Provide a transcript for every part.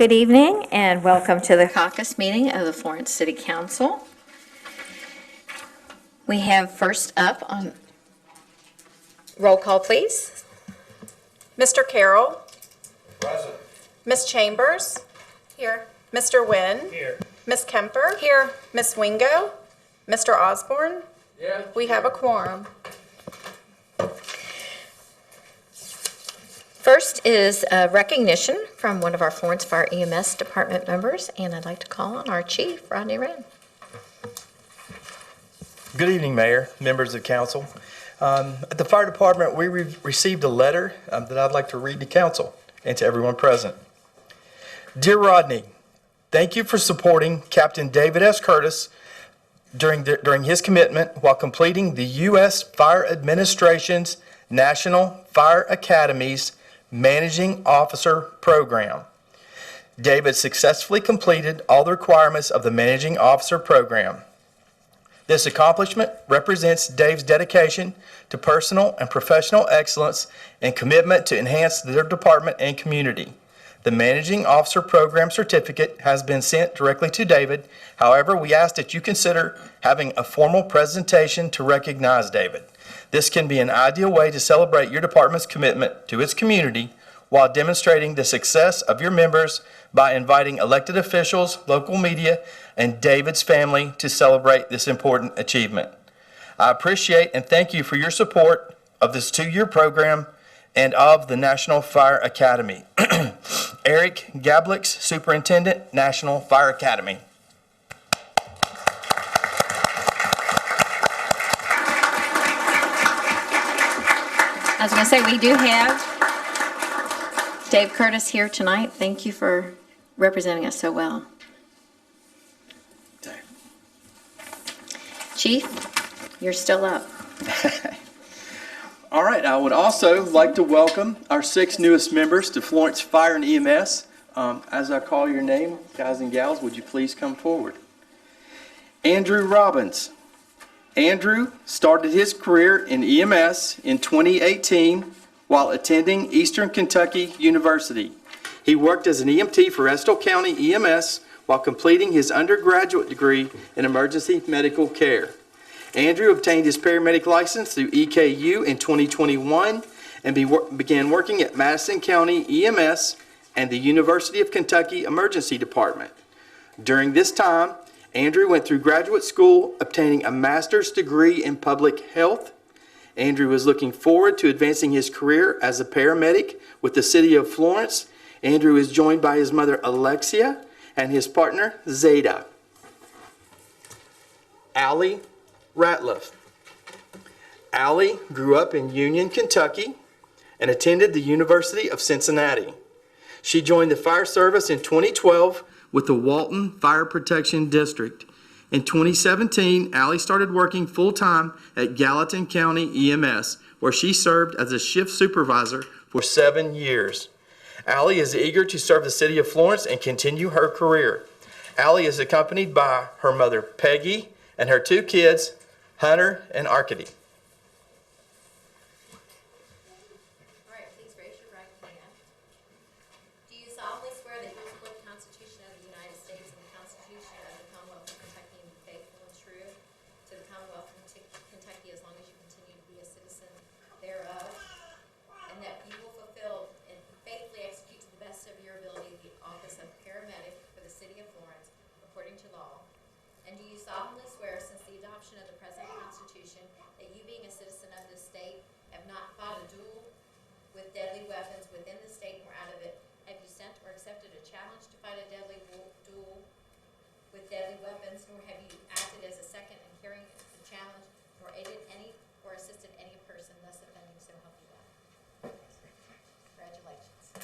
Good evening and welcome to the caucus meeting of the Florence City Council. We have first up on roll call, please. Mr. Carroll. Present. Ms. Chambers. Here. Mr. Wynn. Here. Ms. Kemper. Here. Ms. Wingo. Mr. Osborne. Yeah. We have a quorum. First is a recognition from one of our Florence Fire EMS department members, and I'd like to call on our chief, Rodney Wren. Good evening, Mayor, members of council. At the fire department, we received a letter that I'd like to read to council and to everyone present. Dear Rodney, thank you for supporting Captain David S. Curtis during his commitment while completing the U.S. Fire Administration's National Fire Academy's Managing Officer Program. David successfully completed all the requirements of the Managing Officer Program. This accomplishment represents Dave's dedication to personal and professional excellence and commitment to enhance their department and community. The Managing Officer Program certificate has been sent directly to David. However, we ask that you consider having a formal presentation to recognize David. This can be an ideal way to celebrate your department's commitment to its community while demonstrating the success of your members by inviting elected officials, local media, and David's family to celebrate this important achievement. I appreciate and thank you for your support of this 2-year program and of the National Fire Academy. Eric Gablix, Superintendent, National Fire Academy. I was going to say, we do have Dave Curtis here tonight. Thank you for representing us so well. Chief, you're still up. All right, I would also like to welcome our 6 newest members to Florence Fire and EMS. As I call your name, guys and gals, would you please come forward? Andrew Robbins. Andrew started his career in EMS in 2018 while attending Eastern Kentucky University. He worked as an EMT for Estill County EMS while completing his undergraduate degree in emergency medical care. Andrew obtained his paramedic license through EKU in 2021 and began working at Madison County EMS and the University of Kentucky Emergency Department. During this time, Andrew went through graduate school, obtaining a master's degree in public health. Andrew is looking forward to advancing his career as a paramedic with the city of Florence. Andrew is joined by his mother, Alexia, and his partner, Zeta. Allie Ratliff. Allie grew up in Union, Kentucky, and attended the University of Cincinnati. She joined the fire service in 2012 with the Walton Fire Protection District. In 2017, Allie started working full-time at Gallatin County EMS, where she served as a shift supervisor for 7 years. Allie is eager to serve the city of Florence and continue her career. Allie is accompanied by her mother, Peggy, and her 2 kids, Hunter and Arcady. All right, please raise your right hand. Do you solemnly swear that you will support the Constitution of the United States and the Constitution of the Commonwealth of Kentucky and be faithful and true to the Commonwealth of Kentucky as long as you continue to be a citizen thereof, and that you will fulfill and faithfully execute to the best of your ability the office of paramedic for the city of Florence according to law? And do you solemnly swear, since the adoption of the present Constitution, that you, being a citizen of this state, have not fought a duel with deadly weapons within the state or out of it? Have you sent or accepted a challenge to fight a deadly duel with deadly weapons, nor have you acted as a second in carrying the challenge, nor aided any or assisted any person thus offending, so help you God? Congratulations.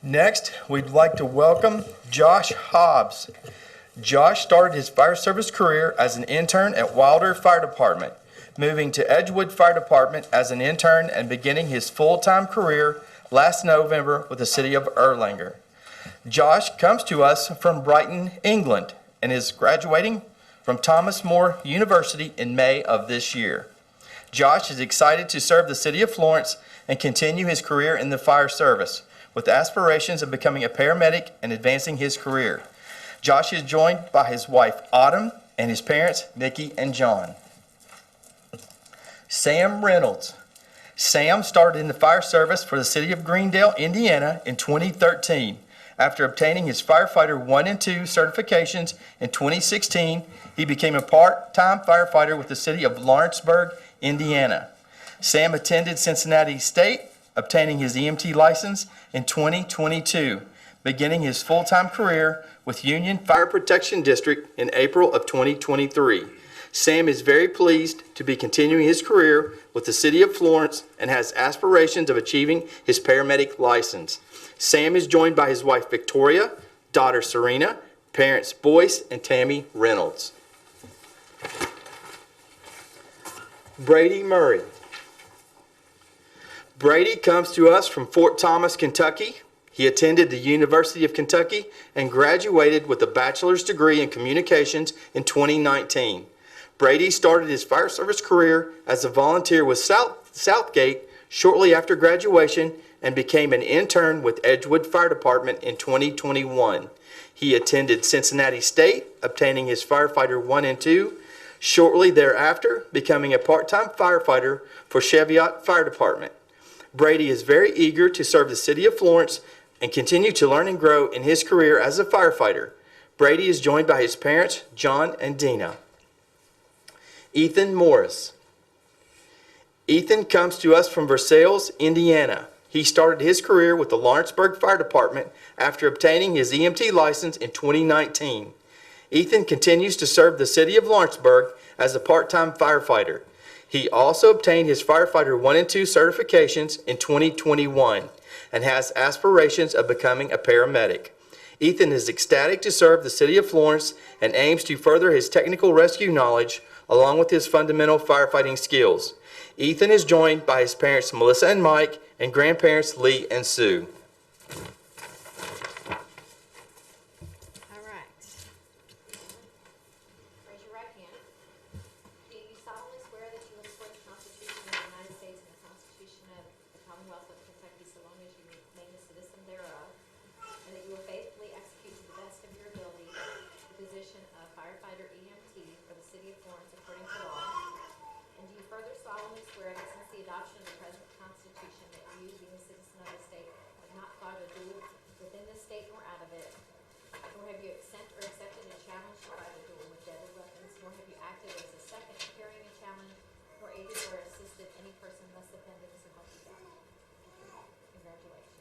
Next, we'd like to welcome Josh Hobbs. Josh started his fire service career as an intern at Wilder Fire Department, moving to Edgewood Fire Department as an intern and beginning his full-time career last November with the city of Erlanger. Josh comes to us from Brighton, England, and is graduating from Thomas More University in May of this year. Josh is excited to serve the city of Florence and continue his career in the fire service, with aspirations of becoming a paramedic and advancing his career. Josh is joined by his wife, Autumn, and his parents, Nikki and John. Sam Reynolds. Sam started in the fire service for the city of Greendale, Indiana in 2013. After obtaining his firefighter 1 and 2 certifications in 2016, he became a part-time firefighter with the city of Lawrenceburg, Indiana. Sam attended Cincinnati State, obtaining his EMT license in 2022, beginning his full-time career with Union Fire Protection District in April of 2023. Sam is very pleased to be continuing his career with the city of Florence and has aspirations of achieving his paramedic license. Sam is joined by his wife Victoria, daughter Serena, parents Boyce and Tammy Reynolds. Brady Murray. Brady comes to us from Fort Thomas, Kentucky. He attended the University of Kentucky and graduated with a bachelor's degree in communications in 2019. Brady started his fire service career as a volunteer with Southgate shortly after graduation and became an intern with Edgewood Fire Department in 2021. He attended Cincinnati State, obtaining his firefighter 1 and 2, shortly thereafter becoming a part-time firefighter for Cheviot Fire Department. Brady is very eager to serve the city of Florence and continue to learn and grow in his career as a firefighter. Brady is joined by his parents, John and Dina. Ethan Morris. Ethan comes to us from Versailles, Indiana. He started his career with the Lawrenceburg Fire Department after obtaining his EMT license in 2019. Ethan continues to serve the city of Lawrenceburg as a part-time firefighter. He also obtained his firefighter 1 and 2 certifications in 2021 and has aspirations of becoming a paramedic. Ethan is ecstatic to serve the city of Florence and aims to further his technical rescue knowledge along with his fundamental firefighting skills. Ethan is joined by his parents Melissa and Mike and grandparents Lee and Sue. All right. Raise your right hand. Do you solemnly swear that you will support the Constitution of the United States and the Constitution of the Commonwealth of Kentucky so long as you remain a citizen thereof, and that you will faithfully execute to the best of your ability the position of firefighter EMT for the city of Florence according to law? And do you further solemnly swear that since the adoption of the present Constitution that you, being a citizen of the state, have not fought a duel within this state nor out of it, nor have you accepted a challenge to fight a duel with deadly weapons, nor have you acted as a second in carrying a challenge, nor aided or assisted any person thus offended, so help you God. Congratulations.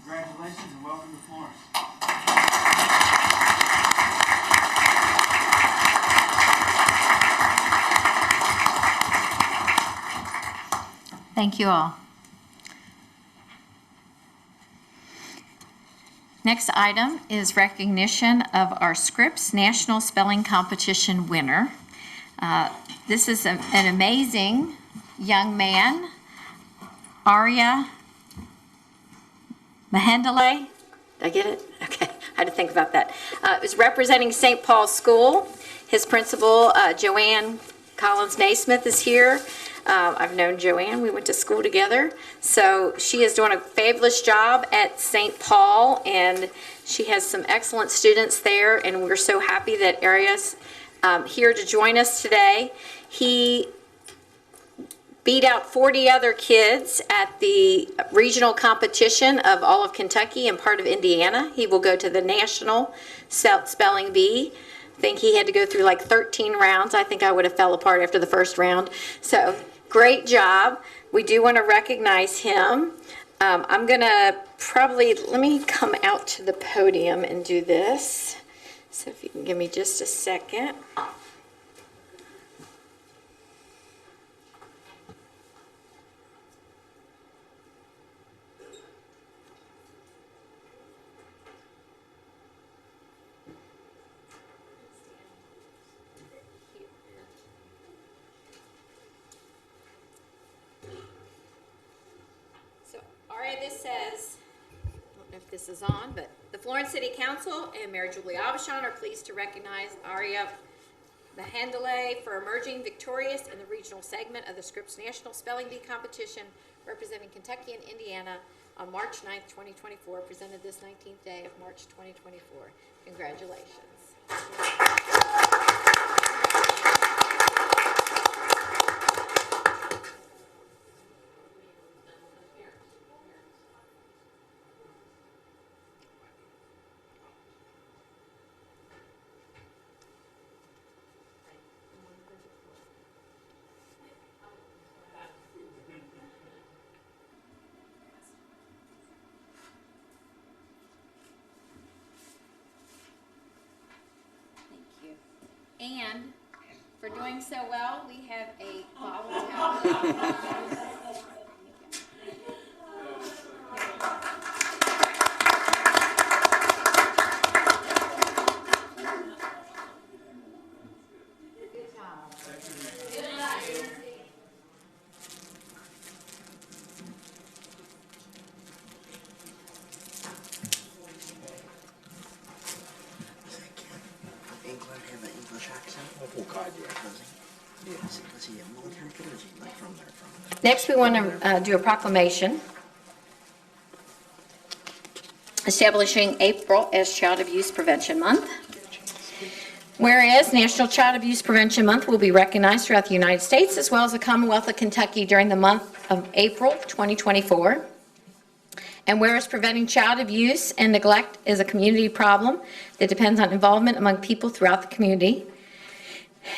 Congratulations and welcome to Florence. Thank you all. Next item is recognition of our Scripps National Spelling Competition winner. This is an amazing young man, Arya Mahendale. Did I get it? Okay, I had to think about that. Is representing St. Paul's School. His principal, Joanne Collins Naismith, is here. I've known Joanne. We went to school together. So she is doing a fabulous job at St. Paul, and she has some excellent students there, and we're so happy that Arias here to join us today. He beat out 40 other kids at the regional competition of all of Kentucky and part of Indiana. He will go to the national spelling bee. I think he had to go through like 13 rounds. I think I would have fell apart after the first round. So great job. We do want to recognize him. I'm going to let me come out to the podium and do this. So if you can give me just a second. This says, I don't know if this is on, but the Florence City Council and Mayor Julie Aubuchon are pleased to recognize Arya Mahendale for emerging victorious in the regional segment of the Scripps National Spelling Bee Competition representing Kentucky and Indiana on March 9th, 2024, presented this 19th day of March 2024. Congratulations. And for doing so well, we have a bottle towel. England have an English accent? Oh, God, yeah. Does he have military kid or is he like from there? Next, we want to do a proclamation establishing April as Child Abuse Prevention Month. Whereas National Child Abuse Prevention Month will be recognized throughout the United States as well as the Commonwealth of Kentucky during the month of April 2024. And whereas preventing child abuse and neglect is a community problem that depends on involvement among people throughout the community.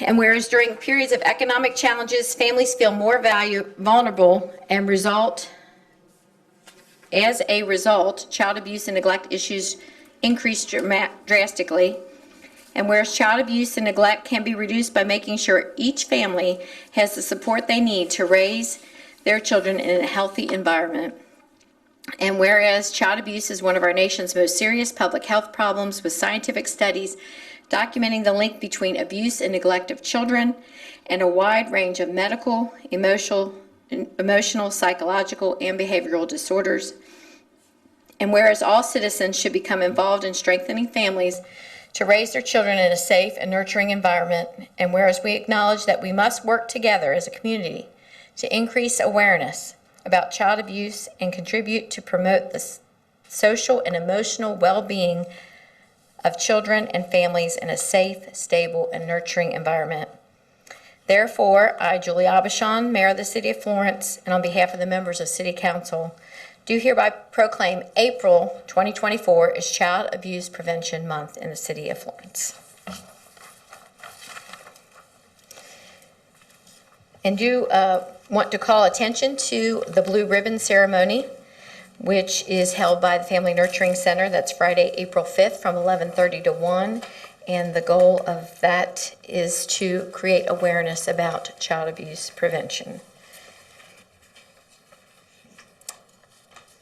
And whereas during periods of economic challenges, families feel more vulnerable and as a result, child abuse and neglect issues increase drastically. And whereas child abuse and neglect can be reduced by making sure each family has the support they need to raise their children in a healthy environment. And whereas child abuse is one of our nation's most serious public health problems, with scientific studies documenting the link between abuse and neglect of children and a wide range of medical, emotional, psychological, and behavioral disorders. And whereas all citizens should become involved in strengthening families to raise their children in a safe and nurturing environment, and whereas we acknowledge that we must work together as a community to increase awareness about child abuse and contribute to promote the social and emotional well-being of children and families in a safe, stable, and nurturing environment. Therefore, I, Julie Aubuchon, Mayor of the City of Florence, and on behalf of the members of City Council, do hereby proclaim April 2024 as Child Abuse Prevention Month in the City of Florence. And do want to call attention to the blue ribbon ceremony, which is held by the Family Nurturing Center. That's Friday, April 5th from 11:30 to 1. And the goal of that is to create awareness about child abuse prevention.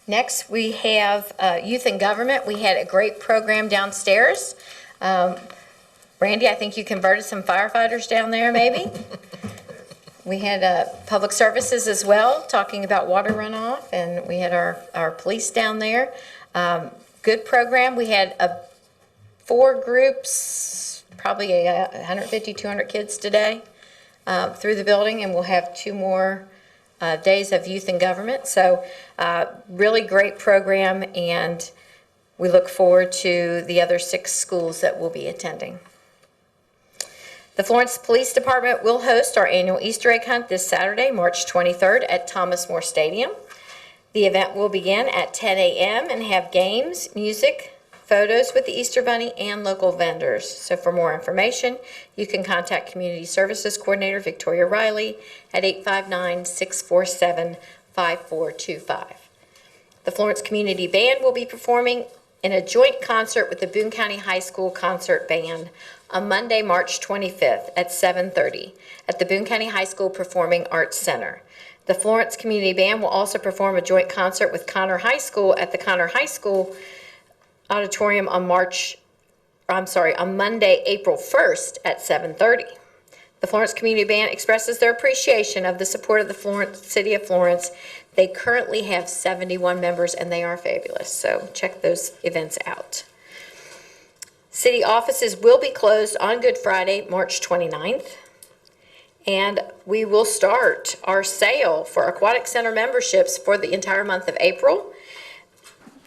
Next, we have Youth in Government. We had a great program downstairs. Randy, I think you converted some firefighters down there, maybe? We had public services as well, talking about water runoff, and we had our police down there. Good program. We had 4 groups, probably 150, 200 kids today through the building, and we'll have 2 more days of Youth in Government. So really great program, and we look forward to the other 6 schools that we'll be attending. The Florence Police Department will host our annual Easter egg hunt this Saturday, March 23rd at Thomas More Stadium. The event will begin at 10 a.m. and have games, music, photos with the Easter Bunny, and local vendors. So for more information, you can contact Community Services Coordinator Victoria Riley at 859-647-5425. The Florence Community Band will be performing in a joint concert with the Boone County High School Concert Band on Monday, March 25th at 7:30 at the Boone County High School Performing Arts Center. The Florence Community Band will also perform a joint concert with Connor High School at the Connor High School Auditorium on Monday, April 1st at 7:30. The Florence Community Band expresses their appreciation of the support of the City of Florence. They currently have 71 members, and they are fabulous, so check those events out. City offices will be closed on Good Friday, March 29th, and we will start our sale for Aquatic Center memberships for the entire month of April.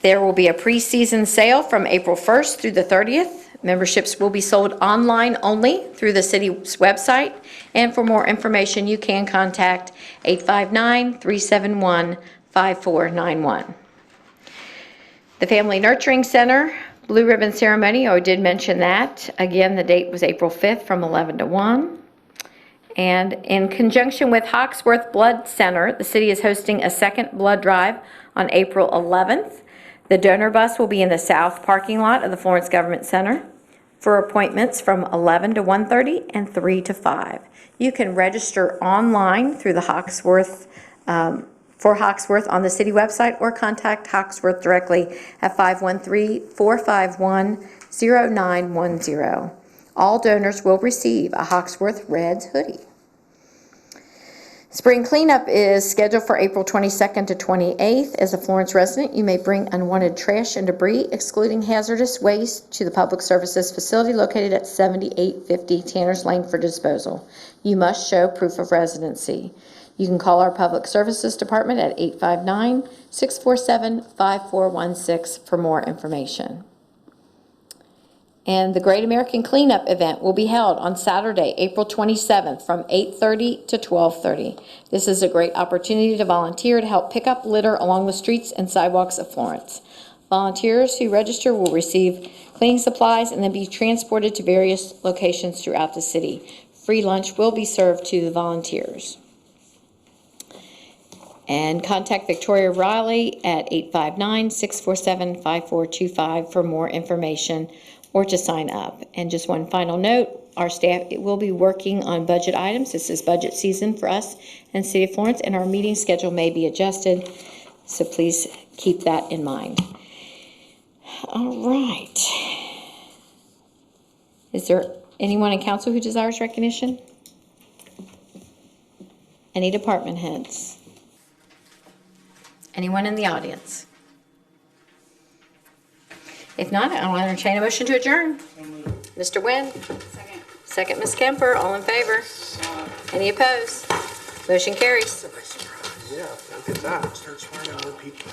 There will be a pre-season sale from April 1st through the 30th. Memberships will be sold online only through the city's website, and for more information, you can contact 859-371-5491. The Family Nurturing Center Blue Ribbon Ceremony, I did mention that. Again, the date was April 5th from 11 to 1. And in conjunction with Hawksworth Blood Center, the city is hosting a second blood drive on April 11th. The donor bus will be in the south parking lot of the Florence Government Center for appointments from 11 to 1:30 and 3 to 5. You can register online through the Hawksworth for Hawksworth on the city website, or contact Hawksworth directly at 513-451-0910. All donors will receive a Hawksworth Reds hoodie. Spring cleanup is scheduled for April 22nd to 28th. As a Florence resident, you may bring unwanted trash and debris, excluding hazardous waste, to the Public Services Facility located at 7850 Tanner's Lane for disposal. You must show proof of residency. You can call our Public Services Department at 859-647-5416 for more information. And the Great American Cleanup event will be held on Saturday, April 27th from 8:30 to 12:30. This is a great opportunity to volunteer to help pick up litter along the streets and sidewalks of Florence. Volunteers who register will receive cleaning supplies and then be transported to various locations throughout the city. Free lunch will be served to the volunteers. And contact Victoria Riley at 859-647-5425 for more information or to sign up. And just one final note, our staff will be working on budget items. This is budget season for us in City of Florence, and our meeting schedule may be adjusted, so please keep that in mind. All right. Is there anyone in council who desires recognition? Any department heads? Anyone in the audience? If not, I'll entertain a motion to adjourn. Mr. Nguyen? Second. Second, Ms. Kemper. All in favor? Any opposed? Motion carries. Yeah, look at that. Start swearing more people.